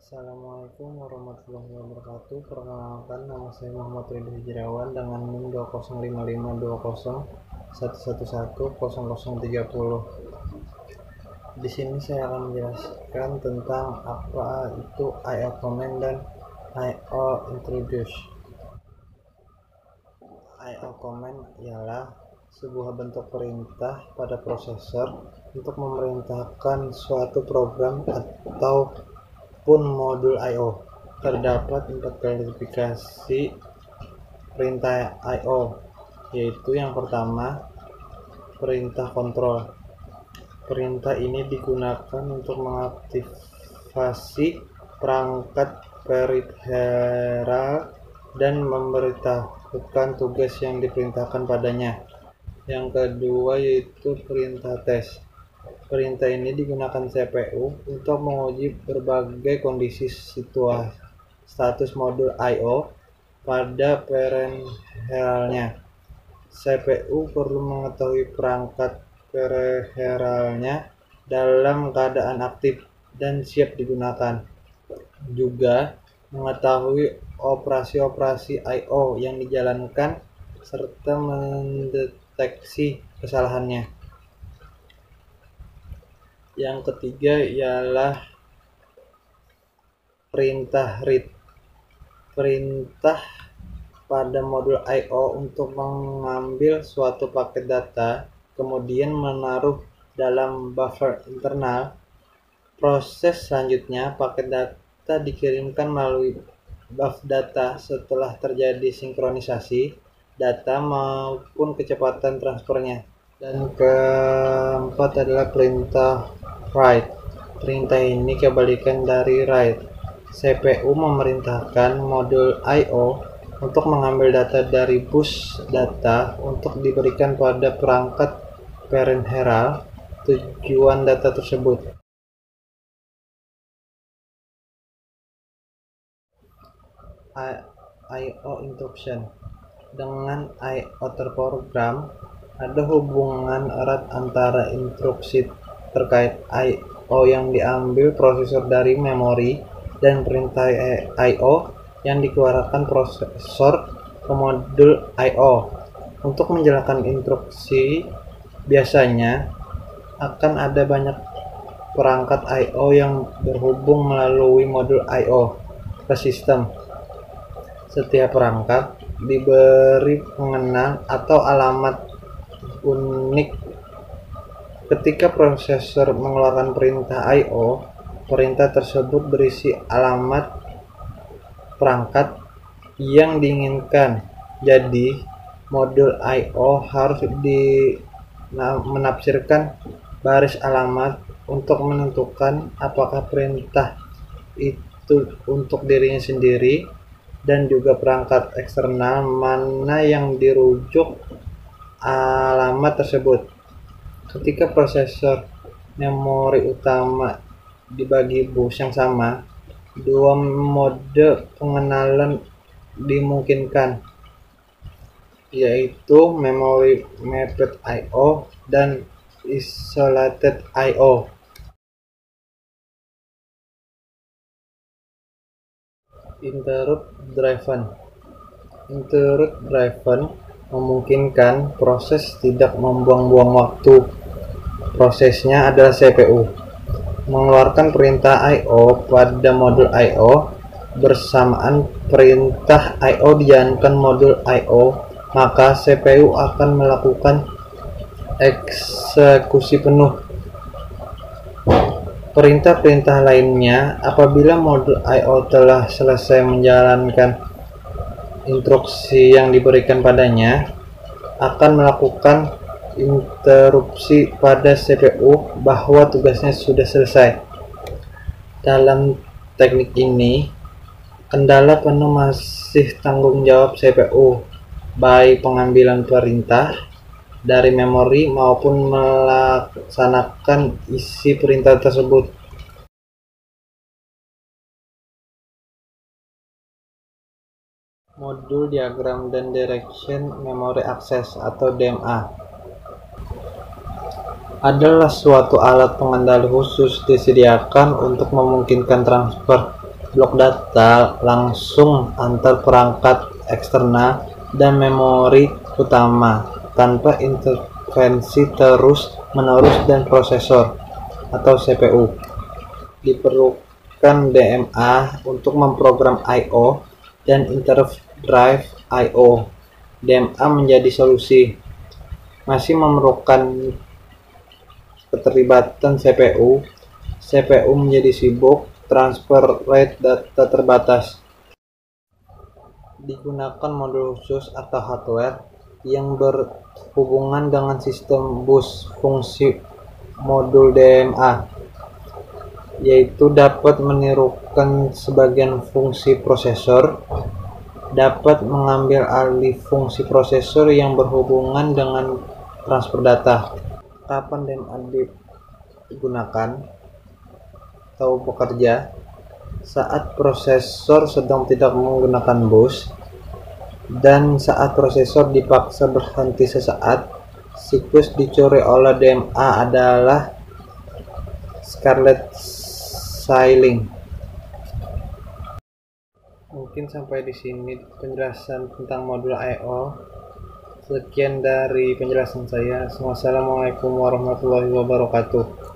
Assalamualaikum warahmatullahi wabarakatuh. Perkenalkan, nama saya Muhammad Ridho Hijrawan dengan NIM 2055201111030. Di sini saya akan menjelaskan tentang apa itu I/O command dan I/O introduce. I/O command ialah sebuah bentuk perintah pada prosesor untuk memerintahkan suatu program ataupun modul I/O. Terdapat 4 klasifikasi perintah I/O, yaitu yang pertama, perintah kontrol. Perintah ini digunakan untuk mengaktifasi perangkat peripheral dan memberitahukan tugas yang diperintahkan padanya. Yang kedua yaitu perintah tes. Perintah ini digunakan CPU untuk menguji berbagai kondisi status modul I/O pada peripheralnya. CPU perlu mengetahui perangkat peripheralnya dalam keadaan aktif dan siap digunakan. Juga mengetahui operasi-operasi I/O yang dijalankan serta mendeteksi kesalahannya. Yang ketiga ialah perintah read. Perintah pada modul I/O untuk mengambil suatu paket data, kemudian menaruh dalam buffer internal. Proses selanjutnya, paket data dikirimkan melalui bus data setelah terjadi sinkronisasi data maupun kecepatan transfernya. Dan keempat adalah perintah write. Perintah ini kebalikan dari write. CPU memerintahkan modul I/O untuk mengambil data dari bus data untuk diberikan pada perangkat peripheral tujuan data tersebut. I/O instruction. Dengan I/O terprogram, ada hubungan erat antara instruksi terkait I/O yang diambil prosesor dari memori dan perintah I/O yang dikeluarkan prosesor ke modul I/O. Untuk menjalankan instruksi, biasanya akan ada banyak perangkat I/O yang berhubung melalui modul I/O ke sistem. Setiap perangkat diberi pengenal atau alamat unik. Ketika prosesor mengeluarkan perintah I/O, perintah tersebut berisi alamat perangkat yang diinginkan. Jadi, modul I/O harus menafsirkan baris alamat untuk menentukan apakah perintah itu untuk dirinya sendiri dan juga perangkat eksternal mana yang dirujuk alamat tersebut. Ketika prosesor memori utama dibagi bus yang sama, dua mode pengenalan dimungkinkan, yaitu memory mapped I/O dan isolated I/O. Interrupt driven. Interrupt driven memungkinkan proses tidak membuang-buang waktu. Prosesnya adalah CPU mengeluarkan perintah I/O pada modul I/O bersamaan perintah I/O dijalankan modul I/O, maka CPU akan melakukan eksekusi penuh perintah-perintah lainnya. Apabila modul I/O telah selesai menjalankan instruksi yang diberikan padanya, akan melakukan interupsi pada CPU bahwa tugasnya sudah selesai. Dalam teknik ini, kendala penuh masih tanggung jawab CPU, baik pengambilan perintah dari memori maupun melaksanakan isi perintah tersebut. Modul diagram dan direction memory access atau DMA adalah suatu alat pengendali khusus disediakan untuk memungkinkan transfer blok data langsung antar perangkat eksternal dan memori utama tanpa intervensi terus-menerus dan prosesor atau CPU. Diperlukan DMA untuk memprogram I/O dan interdrive I/O. DMA menjadi solusi. Masih memerlukan keterlibatan CPU. CPU menjadi sibuk, transfer rate data terbatas. Digunakan modul khusus atau hardware yang berhubungan dengan sistem bus fungsi modul DMA, yaitu dapat menirukan sebagian fungsi prosesor, dapat mengambil alih fungsi prosesor yang berhubungan dengan transfer data. Kapan DMA digunakan atau bekerja? Saat prosesor sedang tidak menggunakan bus dan saat prosesor dipaksa berhenti sesaat. Siklus dicuri oleh DMA adalah Scarlett Sailing. Mungkin sampai di sini penjelasan tentang modul I/O. Sekian dari penjelasan saya. Wassalamualaikum warahmatullahi wabarakatuh.